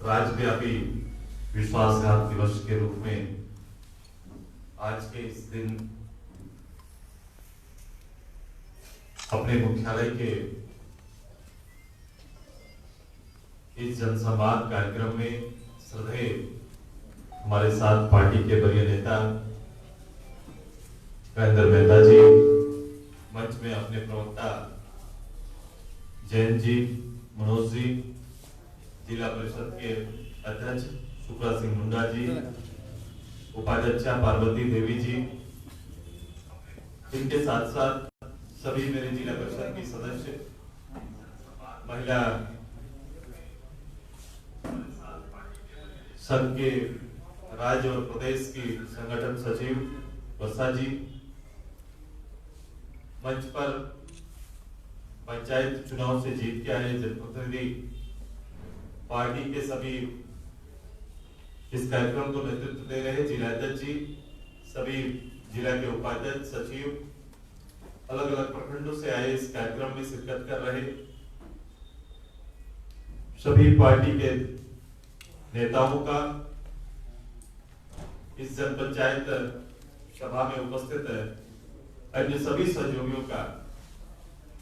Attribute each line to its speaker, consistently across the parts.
Speaker 1: राज्यव्यापी विश्वासघात दिवस के रूप में आज के इस दिन अपने मुख्यालय के इस जनसंवाद कार्यक्रम में श्रद्धेय हमारे साथ पार्टी के वरीय नेता राजेंद्र मेहता जी, मंच में अपने प्रवक्ता जयंत जी, मनोज जी, जिला परिषद के अध्यक्ष शुक्ला सिंह मुंडा जी, उपाध्यक्षा पार्वती देवी जी, इनके साथ साथ सभी मेरे जिला परिषद के सदस्य, महिला संघ के राज्य और प्रदेश की संगठन सचिव वर्षा जी, मंच पर पंचायत चुनाव से जीत के आए जनप्रतिनिधि, पार्टी के सभी इस कार्यक्रम को नेतृत्व दे रहे जिलाध्यक्ष जी, सभी जिला के उपाध्यक्ष सचिव, अलग अलग प्रखंडों से आए इस कार्यक्रम में शिरकत कर रहे सभी पार्टी के नेताओं का, इस जन पंचायत सभा में उपस्थित अन्य सभी सहयोगियों का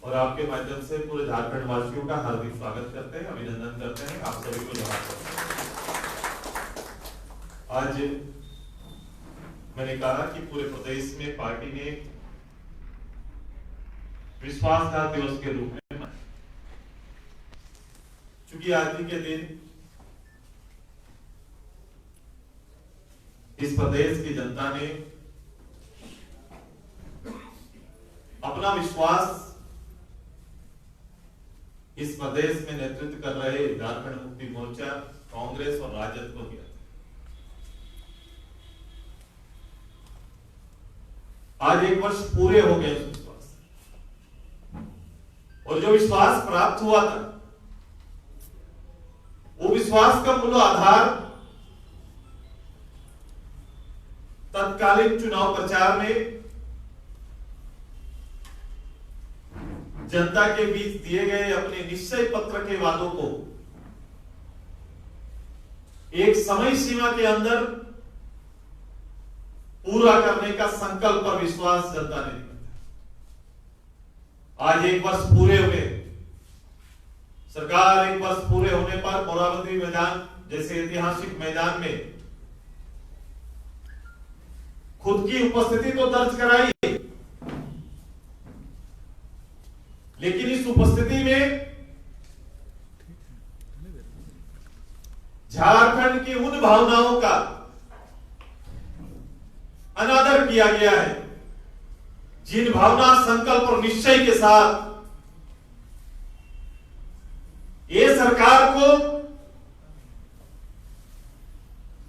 Speaker 1: और आपके माध्यम से पूरे झारखंड वासियों का हार्दिक स्वागत करते हैं, अभिनंदन करते हैं, आप सभी को जवाब करते हैं। आज मैंने कहा कि पूरे प्रदेश में पार्टी ने विश्वासघात दिवस के रूप में, चूंकि आज ही के दिन इस प्रदेश की जनता ने अपना विश्वास इस प्रदेश में नेतृत्व कर रहे झारखंड मुक्ति मोर्चा, कांग्रेस और राजद को दिया। आज एक वर्ष पूरे हो गए उस विश्वास, और जो विश्वास प्राप्त हुआ था वो विश्वास का मूल आधार तत्कालीन चुनाव प्रचार में जनता के बीच दिए गए अपने निश्चय पत्र के वादों को एक समय सीमा के अंदर पूरा करने का संकल्प और विश्वास जनता ने दिया। आज एक वर्ष पूरे हुए, सरकार एक वर्ष पूरे होने पर मोरावती मैदान जैसे ऐतिहासिक मैदान में खुद की उपस्थिति तो दर्ज कराई, लेकिन इस उपस्थिति में झारखंड की उन भावनाओं का अनादर किया गया है जिन भावना, संकल्प और निश्चय के साथ ये सरकार को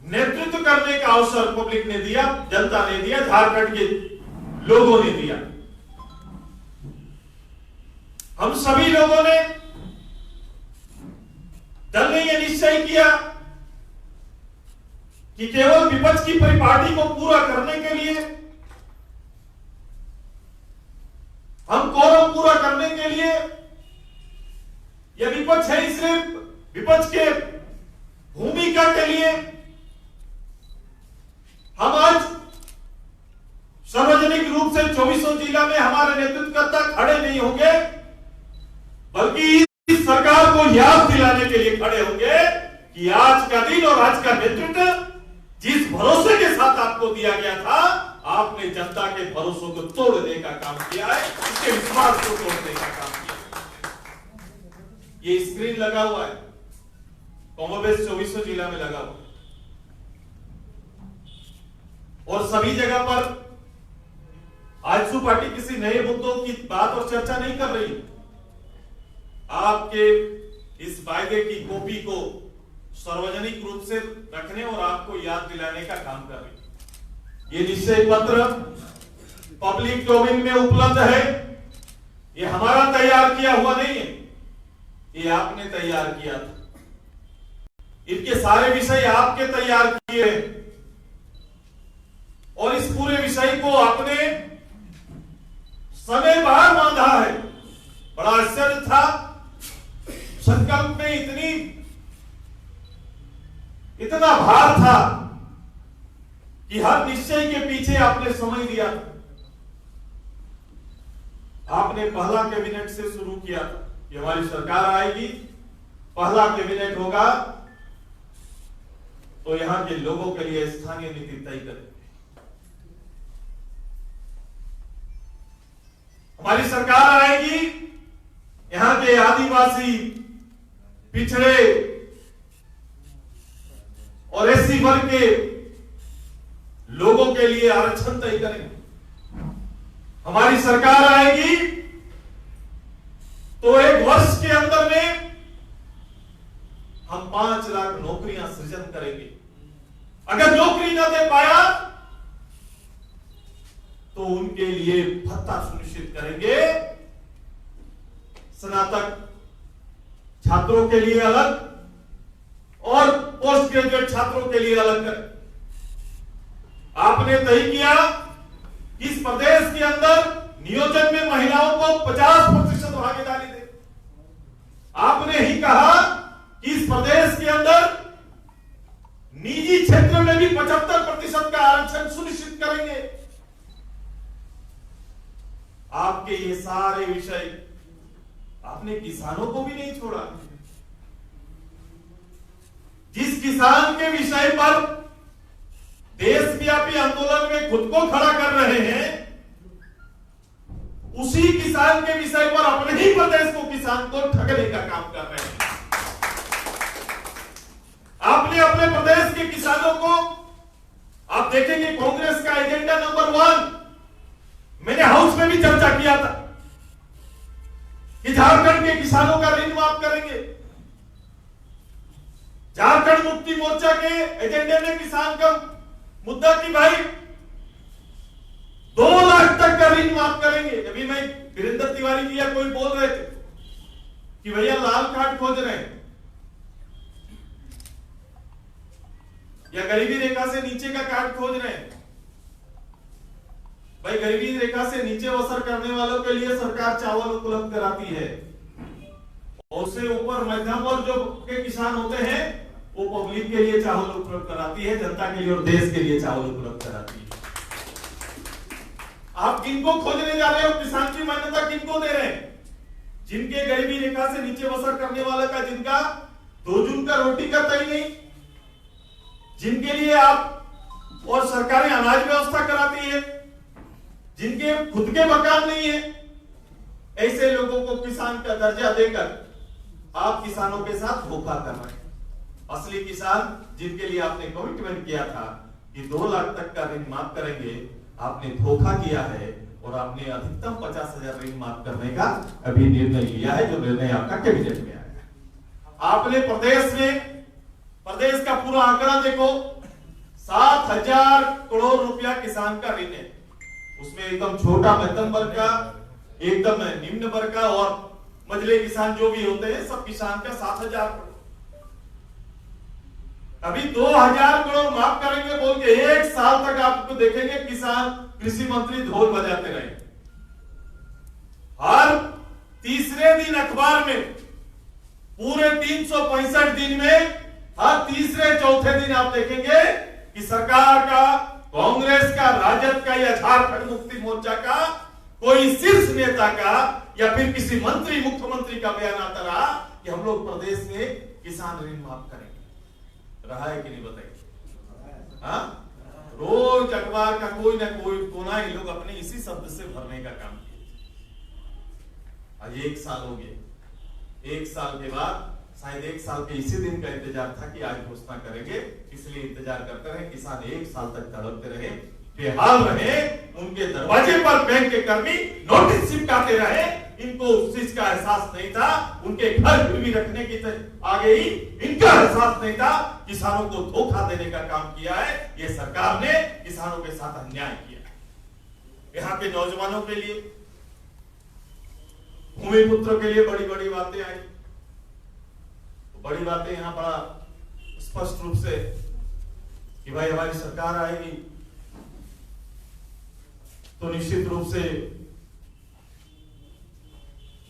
Speaker 1: नेतृत्व करने का अवसर पब्लिक ने दिया, जनता ने दिया, झारखंड के लोगों ने दिया। हम सभी लोगों ने, दल ने यह निश्चय किया कि केवल विपक्ष की परिपाटी को पूरा करने के लिए, हम कोरम पूरा करने के लिए, यह विपक्ष है सिर्फ विपक्ष के भूमिका के लिए हम आज सार्वजनिक रूप से 24 जिला में हमारे नेतृत्वकर्ता खड़े नहीं होंगे, बल्कि इस सरकार को याद दिलाने के लिए खड़े होंगे कि आज का दिन और आज का नेतृत्व जिस भरोसे के साथ आपको दिया गया था, आपने जनता के भरोसों को तोड़ने का काम किया है, उसके विश्वास को तोड़ने का काम किया है। ये स्क्रीन लगा हुआ है, कमोबेश 24 जिला में लगा हुआ है, और सभी जगह पर आजसू पार्टी किसी नए मुद्दों की बात और चर्चा नहीं कर रही। आपके इस वायदे की कॉपी को सार्वजनिक रूप से रखने और आपको याद दिलाने का काम कर रही। ये निश्चय पत्र पब्लिक डोमेन में उपलब्ध है, ये हमारा तैयार किया हुआ नहीं है, ये आपने तैयार किया था। इनके सारे विषय आपके तैयार किए हैं, और इस पूरे विषय को आपने समय बाहर बांधा है। बड़ा आश्चर्य था, संकल्प में इतनी इतना भार था कि हर निश्चय के पीछे आपने समय दिया। आपने पहला कैबिनेट से शुरू किया कि हमारी सरकार आएगी, पहला कैबिनेट होगा तो यहां के लोगों के लिए स्थानीय नीति तय करेंगे। हमारी सरकार आएगी, यहां के आदिवासी, पिछड़े और एससी वर्ग के लोगों के लिए आरक्षण तय करेंगे। हमारी सरकार आएगी तो एक वर्ष के अंदर में हम 5 लाख नौकरियां सृजन करेंगे। अगर नौकरी न दे पाया तो उनके लिए भत्ता सुनिश्चित करेंगे। स्नातक छात्रों के लिए अलग और पोस्ट ग्रेजुएट छात्रों के लिए अलग करें। आपने तय किया कि इस प्रदेश के अंदर नियोजन में महिलाओं को 50% भागीदारी दे। आपने ही कहा कि इस प्रदेश के अंदर निजी क्षेत्र में भी 75% का आरक्षण सुनिश्चित करेंगे। आपके ये सारे विषय आपने किसानों को भी नहीं छोड़ा। जिस किसान के विषय पर देशव्यापी आंदोलन में खुद को खड़ा कर रहे हैं, उसी किसान के विषय पर अपने ही प्रदेश को किसान को ठगने का काम कर रहे हैं। आपने अपने प्रदेश के किसानों को, आप देखेंगे कांग्रेस का एजेंडा नंबर 1, मैंने हाउस में भी चर्चा किया था कि झारखंड के किसानों का ऋण माफ करेंगे। झारखंड मुक्ति मोर्चा के एजेंडे में किसान का मुद्दा कि भाई 2 लाख तक का ऋण माफ करेंगे। अभी मैं वीरेंद्र तिवारी जी या कोई बोल रहे थे कि भैया लाल कार्ड खोज रहे हैं या गरीबी रेखा से नीचे का कार्ड खोज रहे हैं। भाई गरीबी रेखा से नीचे बसर करने वालों के लिए सरकार चावल उपलब्ध कराती है और उससे ऊपर मध्यम वर्ग जो के किसान होते हैं वो पब्लिक के लिए चावल उपलब्ध कराती है, जनता के लिए और देश के लिए चावल उपलब्ध कराती है। आप किनको खोजने जा रहे हो? किसान की मान्यता किनको दे रहे हैं? जिनके गरीबी रेखा से नीचे बसर करने वाले का, जिनका 2 जून का रोटी का तय नहीं, जिनके लिए आप और सरकारें अनाज व्यवस्था कराती है, जिनके खुद के मकान नहीं है, ऐसे लोगों को किसान का दर्जा देकर आप किसानों के साथ धोखा कर रहे हैं। असली किसान जिनके लिए आपने कमिटमेंट किया था कि 2 लाख तक का ऋण माफ करेंगे, आपने धोखा किया है और आपने अधिकतम 50,000 ऋण माफ करने का अभी निर्णय लिया है, जो निर्णय आपका कैबिनेट में आया है। आपने प्रदेश का पूरा आंकड़ा देखो, 7,000 करोड़ रुपया किसान का ऋण है। उसमें एकदम छोटा मध्यम वर्ग का, एकदम निम्न वर्ग का और मझले किसान जो भी होते हैं, सब किसान का 7,000 करोड़। अभी 2,000 करोड़ माफ करेंगे बोल के 1 साल तक आपको देखेंगे किसान कृषि मंत्री ढोल बजाते रहे। हर तीसरे दिन अखबार में, पूरे 365 दिन में हर तीसरे चौथे दिन आप देखेंगे कि सरकार का, कांग्रेस का, राजद का या झारखंड मुक्ति मोर्चा का कोई शीर्ष नेता का या फिर किसी मंत्री, मुख्यमंत्री का बयान आता रहा कि हम लोग प्रदेश में किसान ऋण माफ करेंगे। रहा है कि नहीं बताइए? हाँ, रोज अखबार का कोई ना कोई कोना ही लोग अपने इसी शब्द से भरने का काम किए। आज 1 साल हो गए। 1 साल के बाद शायद 1 साल के इसी दिन का इंतजार था कि आज घोषणा करेंगे, इसलिए इंतजार करते रहे। किसान 1 साल तक तड़पते रहे, बेहाल रहे, उनके दरवाजे पर बैंक के कर्मी नोटिस चिपकाते रहे। इनको उस चीज का एहसास नहीं था, उनके घर गिरवी रखने की आगे ही इनका एहसास नहीं था। किसानों को धोखा देने का काम किया है ये सरकार ने, किसानों के साथ अन्याय किया है। यहाँ के नौजवानों के लिए, भूमिपुत्रों के लिए बड़ी बड़ी बातें आई। तो बड़ी बातें यहाँ बड़ा स्पष्ट रूप से कि भाई हमारी सरकार आएगी तो निश्चित रूप से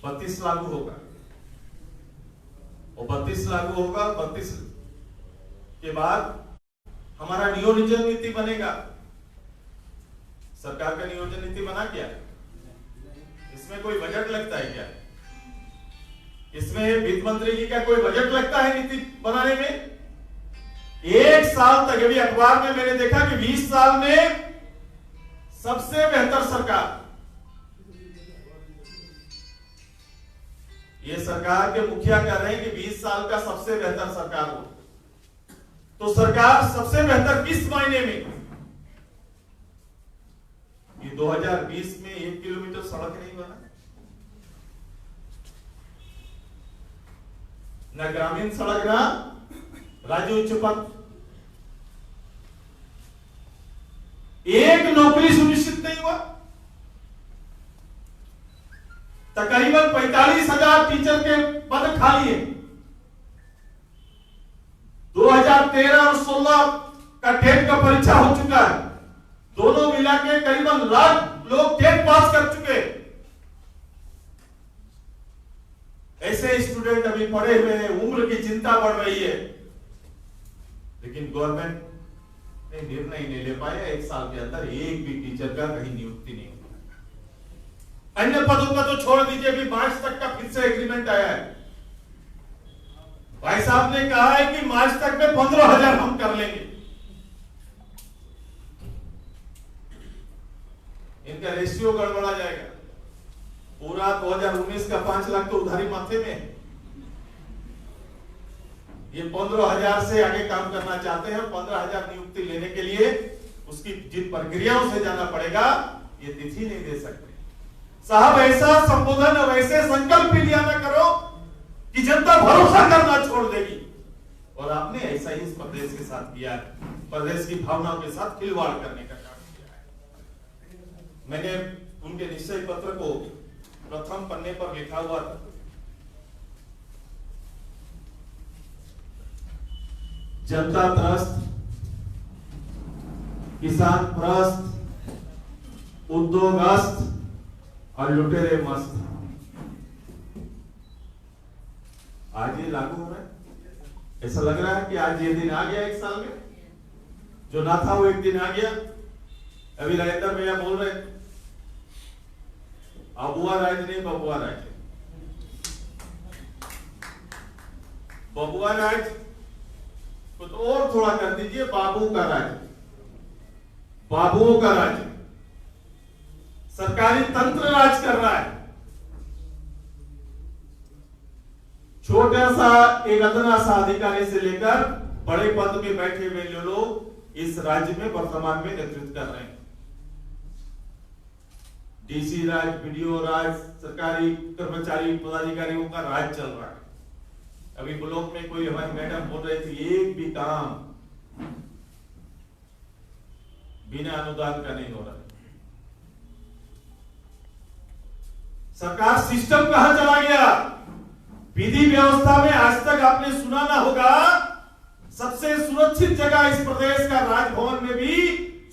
Speaker 1: 32 लागू होगा और 32 लागू होगा। 32 के बाद हमारा नियोजन नीति बनेगा। सरकार का नियोजन नीति बना क्या? इसमें कोई बजट लगता है क्या? इसमें वित्त मंत्री जी का कोई बजट लगता है नीति बनाने में? एक साल तक, अभी अखबार में मैंने देखा कि 20 साल में सबसे बेहतर सरकार, ये सरकार के मुखिया कह रहे हैं कि 20 साल का सबसे बेहतर सरकार हो। तो सरकार सबसे बेहतर किस मायने में? ये 2020 में 1 किलोमीटर सड़क नहीं बना, न ग्रामीण सड़क, ना राज्य उच्च पथ, एक नौकरी सुनिश्चित नहीं हुआ। तकरीबन 45,000 टीचर के पद खाली है। 2013 और 16 का टेट का परीक्षा हो चुका है, दोनों मिला के करीबन लाख लोग टेट पास कर चुके। ऐसे स्टूडेंट अभी पढ़े हुए हैं, उम्र की चिंता बढ़ रही है, लेकिन गवर्नमेंट ने निर्णय नहीं ले पाया। 1 साल के अंदर एक भी टीचर का कहीं नियुक्ति नहीं हुआ। अन्य पदों का तो छोड़ दीजिए, अभी मार्च तक का फिर से एग्रीमेंट आया है। भाई साहब ने कहा है कि मार्च तक में 15,000 हम कर लेंगे। इनका रेशियो गड़बड़ा जाएगा। पूरा 2019 का 5 लाख तो उधारी माथे में है। ये 15,000 से आगे काम करना चाहते हैं। 15,000 नियुक्ति लेने के लिए उसकी जिन प्रक्रियाओं से जाना पड़ेगा, ये तिथि नहीं दे सकते साहब। ऐसा संबोधन और ऐसे संकल्प भी लिया ना करो कि जनता भरोसा करना छोड़ देगी। और आपने ऐसा ही इस प्रदेश के साथ किया है, प्रदेश की भावनाओं के साथ खिलवाड़ करने का काम किया है। मैंने उनके निश्चय पत्र को प्रथम पन्ने पर लिखा हुआ था, जनता त्रस्त, किसान त्रस्त, उद्योगस्त और लुटेरे मस्त। आज ये लागू हो रहा है। ऐसा लग रहा है कि आज ये दिन आ गया। 1 साल में जो ना था वो एक दिन आ गया। अभी राजेंद्र भैया बोल रहे अबुआ राज नहीं, बबुआ राज। बबुआ राज को तो और थोड़ा कर दीजिए, बाबू का राज, बाबुओं का राज। सरकारी तंत्र राज कर रहा है। छोटा सा एक अदना सा अधिकारी से लेकर बड़े पद में बैठे हुए लोग इस राज्य में वर्तमान में नेतृत्व कर रहे हैं। डीसी राज, बीडीओ राज, सरकारी कर्मचारी पदाधिकारियों का राज चल रहा है। अभी ब्लॉक में कोई हमारी मैडम बोल रही थी, एक भी काम बिना अनुदान का नहीं हो रहा है। सरकार सिस्टम कहां चला गया? विधि व्यवस्था में आज तक आपने सुना ना होगा, सबसे सुरक्षित जगह इस प्रदेश का राजभवन में भी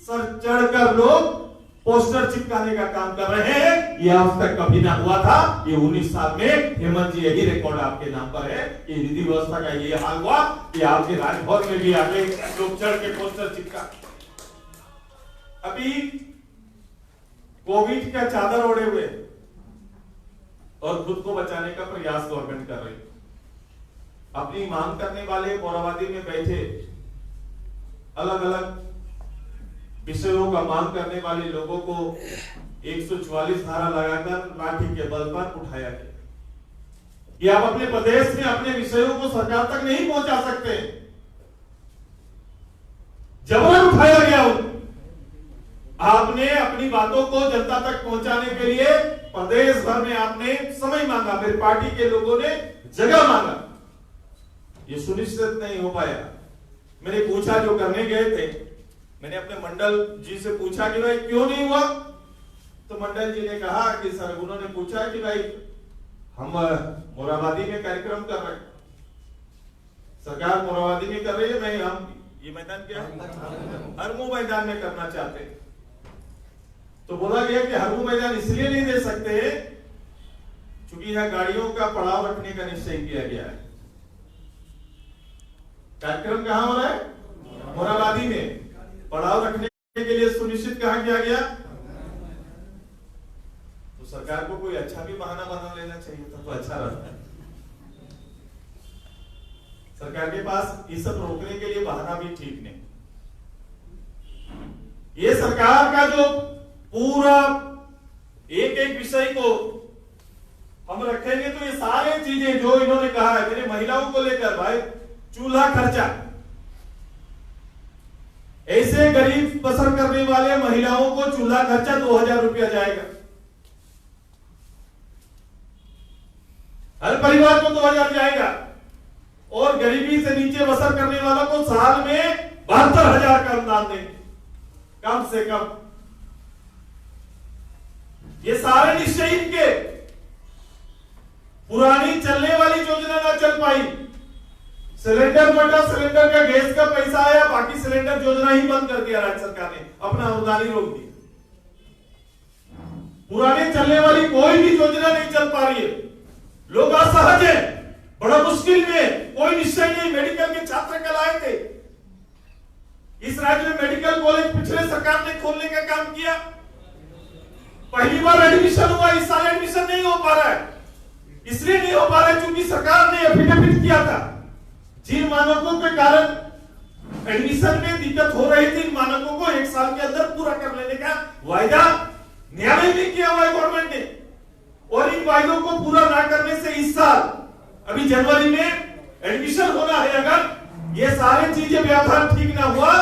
Speaker 1: सर चढ़कर लोग पोस्टर चिपकाने का काम कर रहे हैं। ये आज तक कभी ना हुआ था। ये 19 साल में हेमंत जी, यही रिकॉर्ड आपके नाम पर है कि विधि व्यवस्था का ये हाल हुआ कि आपके राजभवन में भी आगे लोग चढ़ के पोस्टर चिपका। अभी कोविड का चादर ओढ़े हुए और खुद को बचाने का प्रयास गवर्नमेंट कर रही है। अपनी मांग करने वाले मोराबादी में बैठे अलग अलग विषयों का मांग करने वाले लोगों को 144 धारा लगाकर लाठी के बल पर उठाया गया। ये आप अपने प्रदेश में अपने विषयों को सरकार तक नहीं पहुंचा सकते, जबरन उठाया गया। आपने अपनी बातों को जनता तक पहुंचाने के लिए प्रदेश भर में आपने समय मांगा, मेरी पार्टी के लोगों ने जगह मांगा, ये सुनिश्चित नहीं हो पाया। मैंने पूछा, जो करने गए थे, मैंने अपने मंडल जी से पूछा कि भाई क्यों नहीं हुआ, तो मंडल जी ने कहा कि सर, उन्होंने पूछा कि भाई हम मोराबादी में कार्यक्रम कर रहे हैं, सरकार मोराबादी में कर रही है, मैं हम ये मैदान क्या हरमू मैदान में करना चाहते हैं। तो बोला गया कि हरमू मैदान इसलिए नहीं दे सकते क्योंकि यहां गाड़ियों का पड़ाव रखने का निश्चय किया गया है। कार्यक्रम कहां हो रहा है? मोराबादी में। पड़ाव रखने के लिए सुनिश्चित कहां किया गया? तो सरकार को कोई अच्छा भी बहाना बना लेना चाहिए था तो अच्छा रहता है। सरकार के पास ये सब रोकने के लिए बहाना भी ठीक नहीं। ये सरकार का जो पूरा एक एक विषय को हम रखेंगे तो ये सारे चीजें जो इन्होंने कहा है, मेरे महिलाओं को लेकर भाई चूल्हा खर्चा, ऐसे गरीब बसर करने वाले महिलाओं को चूल्हा खर्चा 2000 रुपया जाएगा, हर परिवार को 2000 जाएगा। और गरीबी से नीचे बसर करने वालों को साल में 72,000 का अनुदान देंगे कम से कम। ये सारे निश्चय इनके। पुरानी चलने वाली योजना ना चल पाई, सिलेंडर बटा, सिलेंडर का गैस का पैसा आया, बाकी सिलेंडर योजना ही बंद कर दिया राज्य सरकार ने, अपना अनुदान ही रोक दिया। पुरानी चलने वाली कोई भी योजना नहीं चल पा रही है, लोग असहज है, बड़ा मुश्किल में, कोई निश्चय नहीं। मेडिकल के छात्र कल आए थे, इस राज्य में मेडिकल कॉलेज पिछले सरकार ने खोलने का काम किया, पहली बार एडमिशन हुआ, इस साल एडमिशन नहीं हो पा रहा है। इसलिए नहीं हो पा रहा है क्योंकि सरकार ने एफिडेविट किया था, जिन मानकों के कारण एडमिशन में दिक्कत हो रही थी, इन मानकों को 1 साल के अंदर पूरा कर लेने का वायदा न्यायालय ने किया हुआ है गवर्नमेंट ने। और इन वायदों को पूरा ना करने से इस साल अभी जनवरी में एडमिशन होना है, अगर ये सारी चीजें व्यवहार ठीक ना हुआ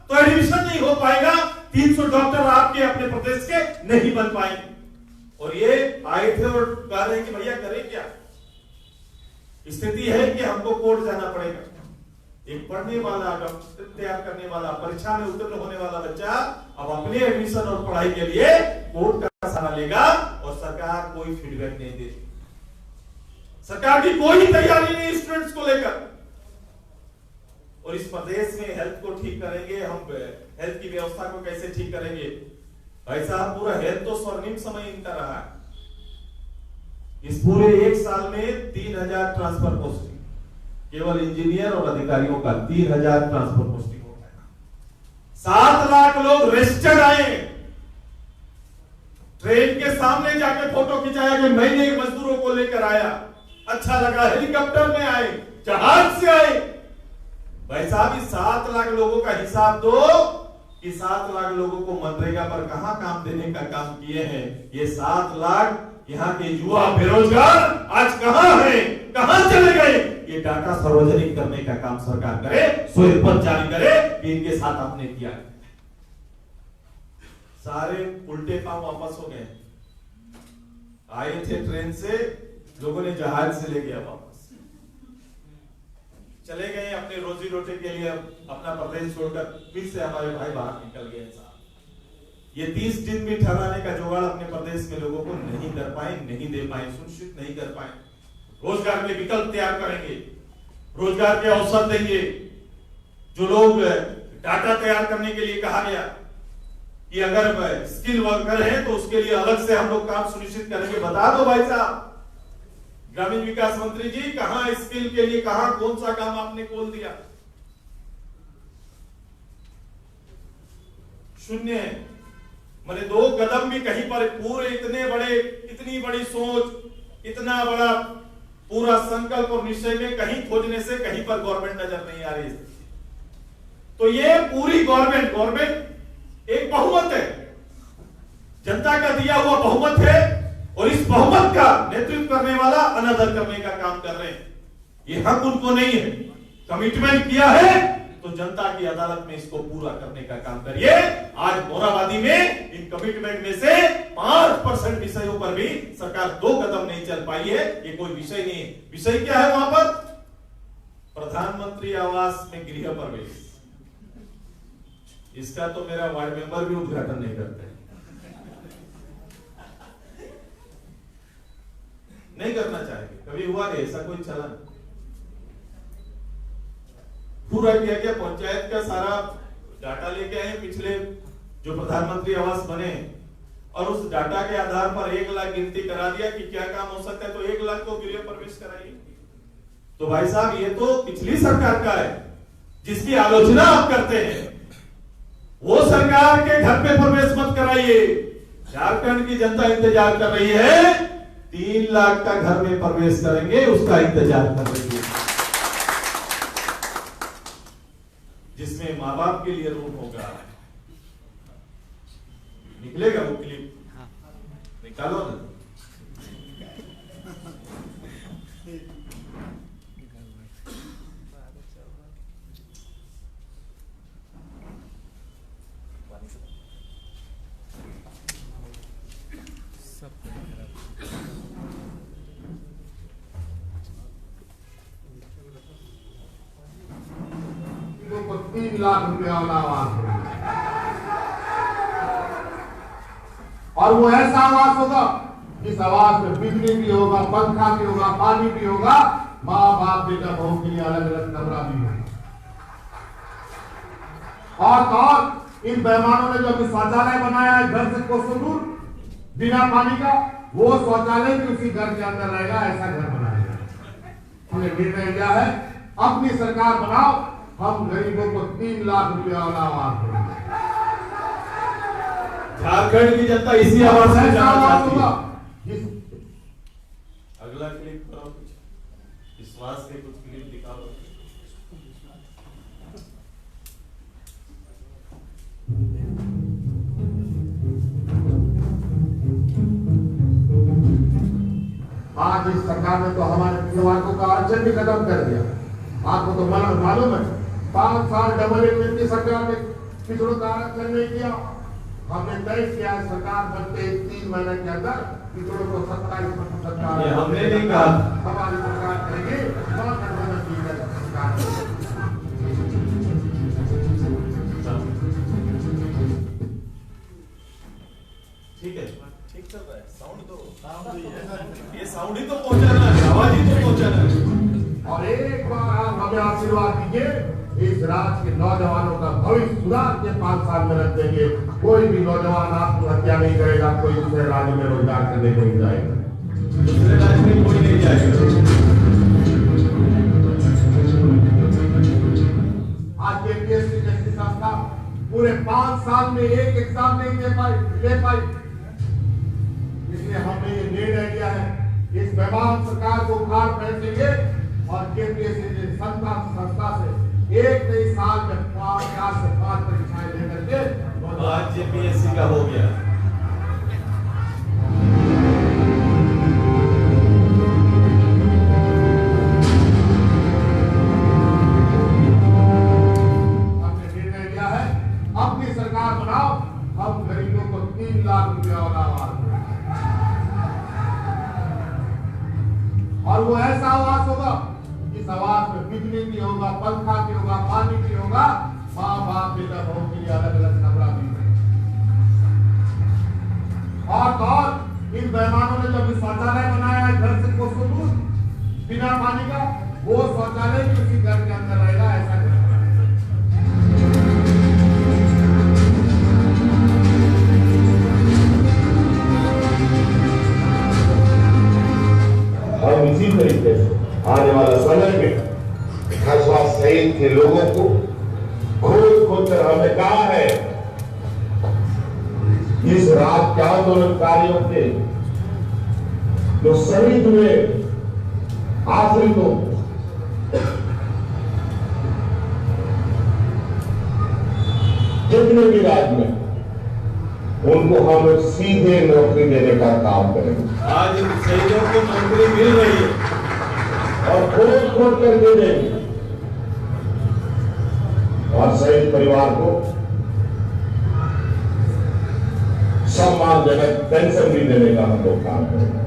Speaker 1: तो एडमिशन नहीं हो पाएगा। 300 डॉक्टर आपके अपने प्रदेश के नहीं बन पाएंगे। और ये आए थे और कह रहे हैं कि भैया करें क्या, स्थिति है कि हमको कोर्ट जाना पड़ेगा। एक पढ़ने वाला, डॉक्टर तैयार करने वाला, परीक्षा में उत्तीर्ण होने वाला बच्चा अब अपने एडमिशन और पढ़ाई के लिए कोर्ट का सहारा लेगा और सरकार कोई फीडबैक नहीं देती। सरकार की कोई तैयारी नहीं स्टूडेंट्स को लेकर। और इस प्रदेश में हेल्थ को ठीक करेंगे हम, हेल्थ की व्यवस्था को कैसे ठीक करेंगे? भाई साहब पूरा हेल्थ तो स्वर्णिम समय इनका रहा है। इस पूरे 1 साल में 3000 ट्रांसफर पोस्टिंग, केवल इंजीनियर और अधिकारियों का 3000 ट्रांसफर पोस्टिंग हो गया। 7 लाख लोग रजिस्टर्ड आए, ट्रेन के सामने जाके फोटो खिंचाया कि मैंने मजदूरों को लेकर आया, अच्छा लगा। हेलीकॉप्टर में आए, जहाज से आए। भाई साहब इस 7 लाख लोगों का हिसाब दो कि 7 लाख लोगों को मनरेगा पर कहां काम देने का काम किए हैं। ये 7 लाख यहाँ के युवा बेरोजगार आज कहां हैं, कहां चले गए? ये डाटा सार्वजनिक करने का काम सरकार करे, स्वेदपत्र जारी करे कि इनके साथ आपने किया। सारे उल्टे पांव वापस हो गए। आए थे ट्रेन से, लोगों ने जहाज से ले गया वापस, चले गए अपने रोजी रोटी के लिए अपना प्रदेश छोड़कर। फिर से हमारे भाई बाहर निकल गए। ये 30 दिन भी ठहराने का जुगाड़ अपने प्रदेश में लोगों को नहीं कर पाए, नहीं दे पाए, सुनिश्चित नहीं कर पाए। रोजगार के विकल्प तैयार करेंगे, रोजगार के अवसर देंगे। जो लोग डाटा तैयार करने के लिए कहा गया कि अगर स्किल वर्कर है तो उसके लिए अलग से हम लोग काम सुनिश्चित करेंगे। बता दो भाई साहब, ग्रामीण विकास मंत्री जी, कहां स्किल के लिए कहां कौन सा काम आपने खोल दिया? शून्य है। मैंने 2 कदम भी कहीं पर पूरे इतने बड़े, इतनी बड़ी सोच, इतना बड़ा पूरा संकल्प और निश्चय में कहीं खोजने से कहीं पर गवर्नमेंट नजर नहीं आ रही। तो ये पूरी गवर्नमेंट एक बहुमत है, जनता का दिया हुआ बहुमत है और इस बहुमत का नेतृत्व करने वाला अनादर करने का काम कर रहे हैं। ये हक उनको नहीं है। कमिटमेंट किया है तो जनता की अदालत में इसको पूरा करने का काम करिए। आज मोराबादी में इन कमिटमेंट में से 5% विषयों पर भी सरकार 2 कदम नहीं चल पाई है। ये कोई विषय नहीं है। विषय क्या है वहां पर? प्रधानमंत्री आवास में गृह प्रवेश। इसका तो मेरा वार्ड मेंबर भी उद्घाटन नहीं करते, नहीं करना चाहेंगे। कभी हुआ नहीं ऐसा कोई चलन? पूरा किया गया, पंचायत का सारा डाटा लेके आए पिछले जो प्रधानमंत्री आवास बने और उस डाटा के आधार पर 1 लाख गिनती करा दिया कि क्या काम हो सकता है, तो 1 लाख को गृह प्रवेश कराइए। तो भाई साहब ये तो पिछली सरकार का है, जिसकी आलोचना आप करते हैं, वो सरकार के घर पे प्रवेश मत कराइए। झारखंड की जनता इंतजार कर रही है, 3 लाख का घर में प्रवेश करेंगे, उसका इंतजार कर रही है, जिसमें मां बाप के लिए रूम होगा। निकलेगा वो क्लिप, निकालो ना।
Speaker 2: को 3 लाख रुपया वाला आवास है, और वो ऐसा आवास होगा, इस आवास में बिजली भी होगा, पंखा भी होगा, पानी भी होगा, माँ बाप बेटा बहू के लिए अलग अलग कमरा भी होगा। और इन बेईमानों ने जो अभी शौचालय बनाया है घर से कोसों दूर बिना पानी का, वो शौचालय भी उसी घर के अंदर रहेगा, ऐसा घर बनाएगा। हमने निर्णय लिया है, अपनी सरकार बनाओ, हम गरीबों को 3 लाख रुपया वाला आवास देंगे।
Speaker 1: झारखंड की जनता इसी आवाज से जाना चाहती है। अगला क्लिप करो, कुछ विश्वास से कुछ क्लिप दिखाओ।
Speaker 2: आज इस सरकार ने तो हमारे पिछवाड़ों का अड़चन भी खत्म कर दिया। आपको तो मालूम है, 5 साल डबल इंजन की सरकार ने पिछड़ों का आरक्षण नहीं किया। हमने तय किया सरकार बनते 3 महीने के अंदर पिछड़ों को 27%
Speaker 1: हमने नहीं कहा,
Speaker 2: हमारी सरकार करेगी।
Speaker 1: ठीक है, ठीक चल रहा है। साउंड तो ये साउंड ही तो पहुंचाना है, आवाज ही तो पहुंचाना है।
Speaker 2: और एक बार आप हमें आशीर्वाद दीजिए, इस राज्य के नौजवानों का भविष्य सुधार के 5 साल में रख देंगे। कोई भी नौजवान आत्महत्या नहीं करेगा, कोई दूसरे राज्य में रोजगार करने को नहीं जाएगा,
Speaker 1: दूसरे राज्य में कोई नहीं जाएगा।
Speaker 2: आज केपीएससी जैसी संस्था पूरे 5 साल में एक एग्जाम नहीं ले पाई। इसलिए हमने ये निर्णय लिया है, इस बेईमान सरकार को उखाड़ फेंकेंगे और केपीएससी जैसी संस्था से एक नई साल में 4 से 5 परीक्षाएं लेकर के
Speaker 1: आज जेपीएससी का हो गया।
Speaker 2: हमने निर्णय लिया है, अपनी सरकार बनाओ, हम गरीबों को 3 लाख रुपया वाला आवास देंगे। और वो ऐसा आवास होगा, इस आवास में बिजली भी होगा, पंखा भी होगा, पानी भी होगा, माँ बाप बेटा बहू के लिए अलग अलग कमरा भी होगा। और इन बेईमानों ने जो अभी शौचालय बनाया है घर से कोसों दूर बिना पानी का, वो शौचालय भी उसी घर के अंदर रहेगा, ऐसा घर बनाएगा। हम इसी तरीके से आने वाला समय में कसबा शहीद के लोगों को खोज कर हमने कहा है, इस रात के आंदोलनकारियों के जो शहीद हुए आश्रितों जितने भी राज्य में, उनको हम सीधे नौकरी देने का काम करेंगे।
Speaker 1: आज इन शहीदों को नौकरी मिल रही है
Speaker 2: और खोज कर दे देंगे, और शहीद परिवार को सम्मानजनक पेंशन भी देने का हम लोग काम करेंगे।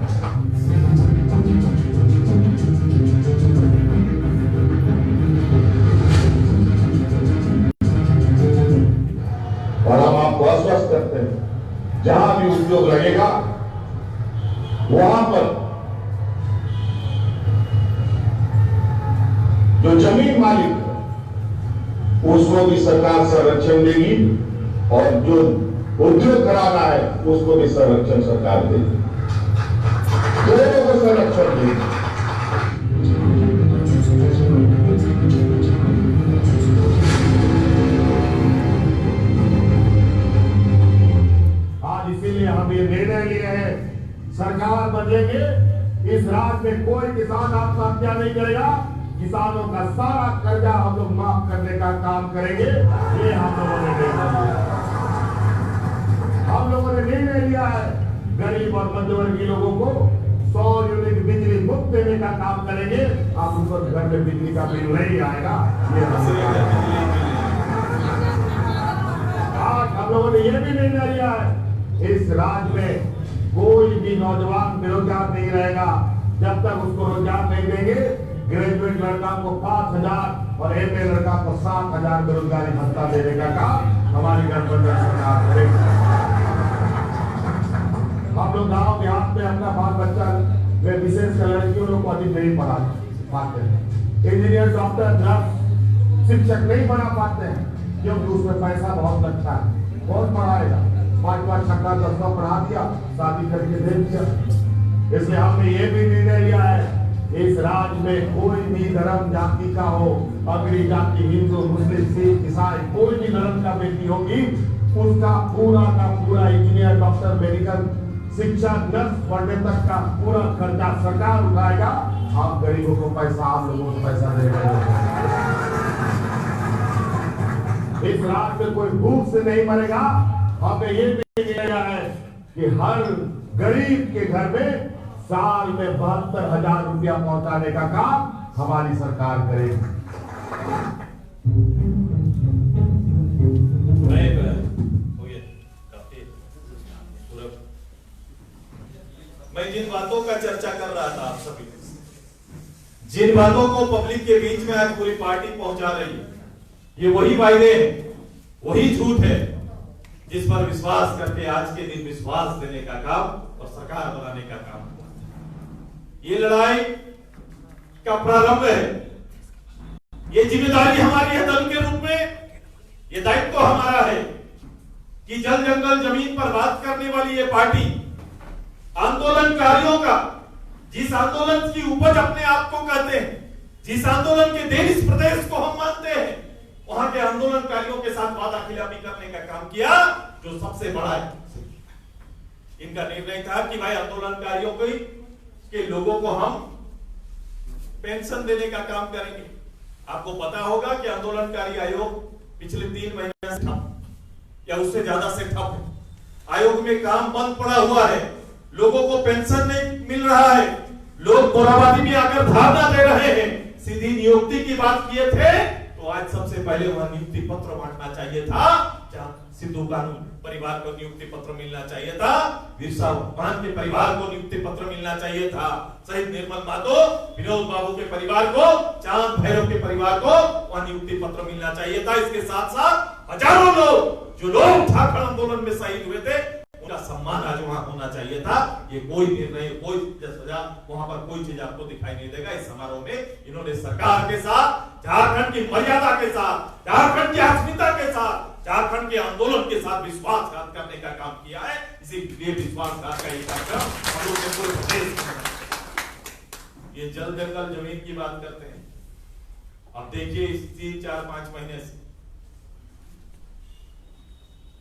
Speaker 2: और हम आपको आश्वस्त करते हैं, जहां भी उद्योग लगेगा वहां पर जो जमीन मालिक उसको भी सरकार संरक्षण देगी, और जो उद्योग कराना है उसको भी संरक्षण सरकार देगी, दोनों को संरक्षण देगी। राज्य में कोई किसान आत्महत्या नहीं करेगा। किसानों का सारा कर्जा हम लोग माफ करने का काम करेंगे। ये हम लोगों ने निर्णय लिया। हम लोगों ने निर्णय लिया है गरीब और मध्यवर्गीय लोगों को 100 यूनिट बिजली मुफ्त देने का काम करेंगे। आप उनको घर में बिजली का बिल नहीं आएगा। ये आज हम लोगों ने यह भी निर्णय लिया है इस राज्य में कोई भी नौजवान बेरोजगार नहीं रहेगा जब तक उसको रोजगार नहीं देंगे। ग्रेजुएट लड़का को 5,000 और एमए लड़का को 7,000 बेरोजगारी भत्ता देने का काम हमारी गठबंधन सरकार करेगी। हम लोग गांव देहात में अपना बाल बच्चा में विशेषकर लड़कियों को अधिक नहीं पढ़ा पाते हैं। इंजीनियर, डॉक्टर, नर्स, शिक्षक नहीं बना पाते हैं क्योंकि उसमें पैसा बहुत लगता है। कौन पढ़ाएगा? 5 छक्का 10 पढ़ा दिया, शादी करके दे दिया। इसलिए हमने ये भी निर्णय लिया है इस राज्य में कोई भी धर्म जाति का हो, अगड़ी जाति, हिंदू, मुस्लिम, सिख, ईसाई, कोई भी धर्म का व्यक्ति होगी उसका पूरा का पूरा इंजीनियर, डॉक्टर, मेडिकल, शिक्षा, नर्स पढ़ने तक का पूरा खर्चा सरकार उठाएगा। आप गरीबों को पैसा, आप लोगों को पैसा दे रहे हैं। इस राज्य में कोई भूख से नहीं मरेगा। हमने ये भी किया है कि हर गरीब के घर में साल में 72,000 रुपया पहुंचाने का काम हमारी सरकार करेगी।
Speaker 1: मैं जिन बातों का चर्चा कर रहा था आप सभी जिन बातों को पब्लिक के बीच में आज पूरी पार्टी पहुंचा रही है, ये वही वायदे हैं, वही झूठ है जिस पर विश्वास करके आज के दिन विश्वास देने का काम और सरकार बनाने का काम। ये लड़ाई का प्रारंभ है। ये जिम्मेदारी हमारी है दल के रूप में। ये दायित्व हमारा है कि जल जंगल जमीन पर बात करने वाली ये पार्टी आंदोलनकारियों का, जिस आंदोलन की उपज अपने आप को कहते हैं, जिस आंदोलन के देश इस प्रदेश को हम मानते हैं, वहां के आंदोलनकारियों के साथ वादा खिलाफी करने का काम किया जो सबसे बड़ा है। इनका निर्णय था कि भाई आंदोलनकारियों के लोगों को हम पेंशन देने का काम करेंगे। आपको पता होगा कि आंदोलनकारी आयोग पिछले 3 महीने से ठप या उससे ज्यादा से ठप है। आयोग में काम बंद पड़ा हुआ है, लोगों को पेंशन नहीं मिल रहा है, लोग मोराबादी में आकर धरना दे रहे हैं। सीधी नियुक्ति की बात किए थे तो आज सबसे पहले वहां नियुक्ति पत्र बांटना चाहिए था। सिद्धू कानून परिवार को नियुक्ति पत्र मिलना चाहिए था, बिरसा मुंडा के परिवार को नियुक्ति पत्र मिलना चाहिए था, शहीद निर्मल महतो, विनोद बाबू के परिवार को, चांद भैरव के परिवार को वहां नियुक्ति पत्र मिलना चाहिए था। इसके साथ साथ हजारों लोग जो लोग झारखंड आंदोलन में शहीद हुए थे उनका सम्मान आज वहां होना चाहिए था। ये कोई निर्णय, कोई सजा, वहां पर कोई चीज आपको दिखाई नहीं देगा। इस समारोह में इन्होंने सरकार के साथ, झारखंड की मर्यादा के साथ, झारखंड की अस्मिता के साथ, झारखंड के आंदोलन के साथ विश्वासघात करने का काम किया है। इसीलिए विश्वासघात का ये कार्यक्रम हम लोग ने पूरे प्रदेश में। ये जल जंगल जमीन की बात करते हैं। अब देखिए इस 3, 4, 5 महीने से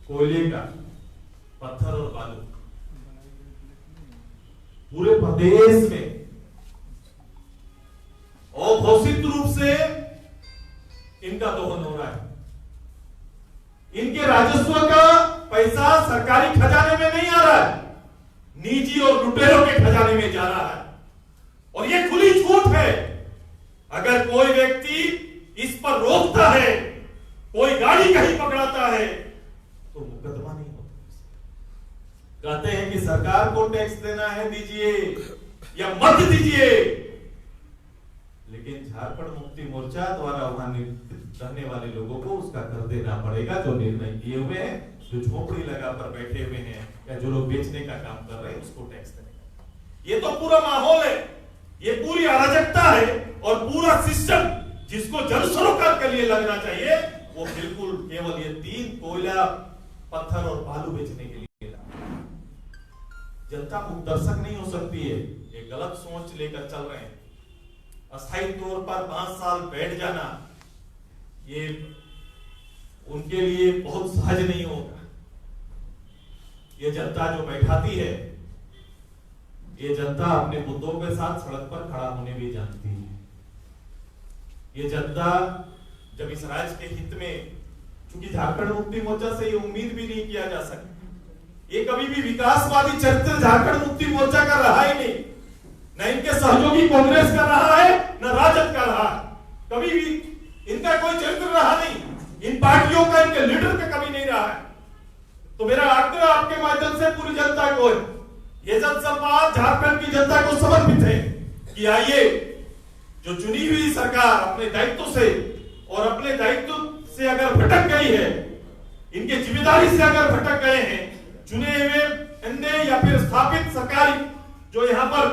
Speaker 1: कोयले का, पत्थर और बालू पूरे प्रदेश में अघोषित रूप से इनका दोहन हो रहा है। इनके राजस्व का पैसा सरकारी खजाने में नहीं आ रहा है, निजी और लुटेरों के खजाने में जा रहा है। और ये खुली छूट है। अगर कोई व्यक्ति इस पर रोकता है, कोई गाड़ी कहीं पकड़ाता है तो मुकदमा नहीं होता। कहते हैं कि सरकार को टैक्स देना है, दीजिए या मत दीजिए, लेकिन झारखंड मुक्ति मोर्चा द्वारा वहां रहने वाले लोगों को उसका कर देना पड़ेगा जो निर्णय किए हुए हैं, जो झोपड़ी लगाकर बैठे हुए हैं या जो लोग बेचने का काम कर रहे हैं उसको टैक्स देने। ये तो पूरा माहौल है, ये पूरी अराजकता है और पूरा सिस्टम जिसको जल सरोकार के लिए लगना चाहिए वो बिल्कुल केवल ये 3 कोयला, पत्थर और बालू बेचने के लिए। जनता मुक्त दर्शक नहीं हो सकती है, ये गलत सोच लेकर चल रहे हैं। अस्थायी तौर पर 5 साल बैठ जाना ये उनके लिए बहुत सहज नहीं होगा। ये जनता जो बैठाती है ये जनता अपने मुद्दों के साथ सड़क पर खड़ा होने भी जानती है। ये जनता जब इस राज्य के हित में, क्योंकि झारखंड मुक्ति मोर्चा से ये उम्मीद भी नहीं किया जा सकता, ये कभी भी विकासवादी चरित्र झारखंड मुक्ति मोर्चा का रहा ही नहीं, न इनके सहयोगी कांग्रेस का रहा है, न राजद का रहा है। कभी भी इनका कोई चरित्र रहा नहीं, इन पार्टियों का, इनके लीडर का कभी नहीं रहा है। तो मेरा आग्रह आपके माध्यम से पूरी जनता को है, ये जनसंवाद झारखंड की जनता को समर्पित है कि आइए, जो चुनी हुई सरकार अपने दायित्व से और अपने दायित्व से अगर भटक गई है, इनके जिम्मेदारी से अगर भटक गए हैं, चुने हुए एनडीए या फिर स्थापित सरकारी जो यहाँ पर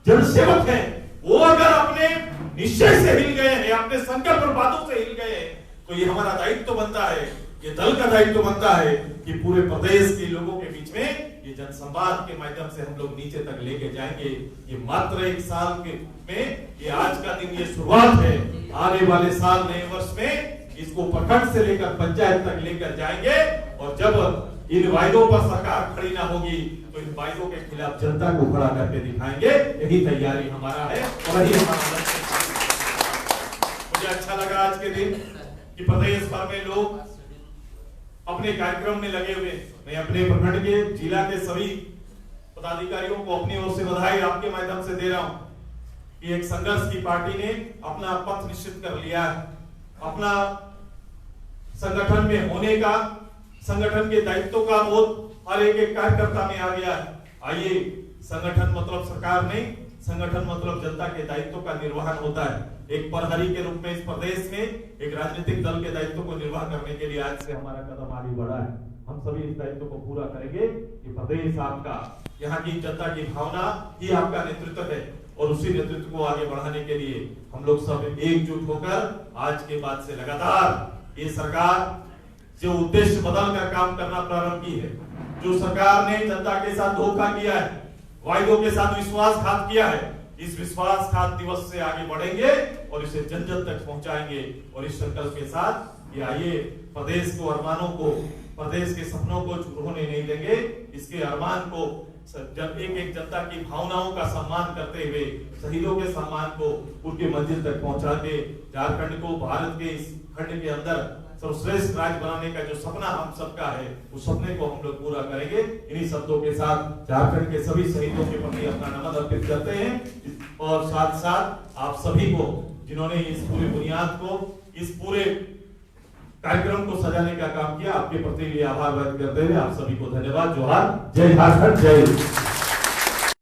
Speaker 1: जनसेवक हैं, वो अगर अपने निश्चय से हिल गए हैं, अपने संकल्प और बातों से हिल गए हैं, तो ये हमारा दायित्व बनता है, ये दल का दायित्व बनता है कि पूरे प्रदेश के लोगों के बीच में ये जनसंवाद के माध्यम से हम लोग नीचे तक लेके जाएंगे। ये मात्र एक साल के में, ये आज का दिन ये शुरुआत है, आने वाले साल नए वर्ष में इसको प्रखंड से लेकर पंचायत तक लेकर जाएंगे, और जब इन वायदों पर सरकार खड़ी ना होगी तो इन वायदों के खिलाफ जनता को खड़ा करके दिखाएंगे। यही तैयारी हमारा है और यही हमारा लक्ष्य है। मुझे अच्छा लगा आज के दिन कि प्रदेश भर में लोग अपने कार्यक्रम में लगे हुए। मैं अपने प्रखंड के, जिला के सभी पदाधिकारियों को अपनी ओर से बधाई आपके माध्यम से दे रहा हूं कि एक संघर्ष की पार्टी ने अपना पथ निश्चित कर लिया है, अपना संगठन में होने का, संगठन के दायित्व का बोध हर एक कार्यकर्ता में आ गया है। आइए, संगठन मतलब सरकार नहीं, संगठन मतलब जनता के दायित्व का निर्वहन होता है। एक प्रहरी के रूप में इस प्रदेश में एक राजनीतिक दल के दायित्व को निर्वाह करने के लिए आज से हमारा कदम आगे बढ़ा है। हम सभी इस दायित्व को पूरा करेंगे कि प्रदेश आपका, यहाँ की जनता की भावना ही आपका नेतृत्व है, और उसी नेतृत्व को आगे बढ़ाने के लिए हम लोग सब एकजुट होकर आज के बाद से लगातार ये सरकार जो उद्देश्य बदल कर काम करना प्रारंभ की है, जो सरकार ने जनता के साथ धोखा किया है, वायदों के साथ विश्वासघात किया है, इस विश्वासघात दिवस से आगे बढ़ेंगे और इसे जन जन तक पहुंचाएंगे। और इस संकल्प के साथ ये आइए, प्रदेश को, अरमानों को, प्रदेश के सपनों को होने नहीं देंगे। इसके अरमान को, जब एक एक जनता की भावनाओं का सम्मान करते हुए, शहीदों के सम्मान को उनके मंजिल तक पहुंचा के झारखंड को भारत के इस खंड के अंदर सर्वश्रेष्ठ राज्य बनाने का जो सपना हम सबका है, उस सपने को हम लोग पूरा करेंगे। इन्हीं शब्दों के साथ झारखंड के सभी शहीदों के प्रति अपना नमन अर्पित करते हैं, और साथ साथ आप सभी को, जिन्होंने इस पूरी बुनियाद को, इस पूरे कार्यक्रम को सजाने का काम किया, आपके प्रति आभार व्यक्त करते हुए आप सभी को धन्यवाद। जोहार, जय झारखंड, जय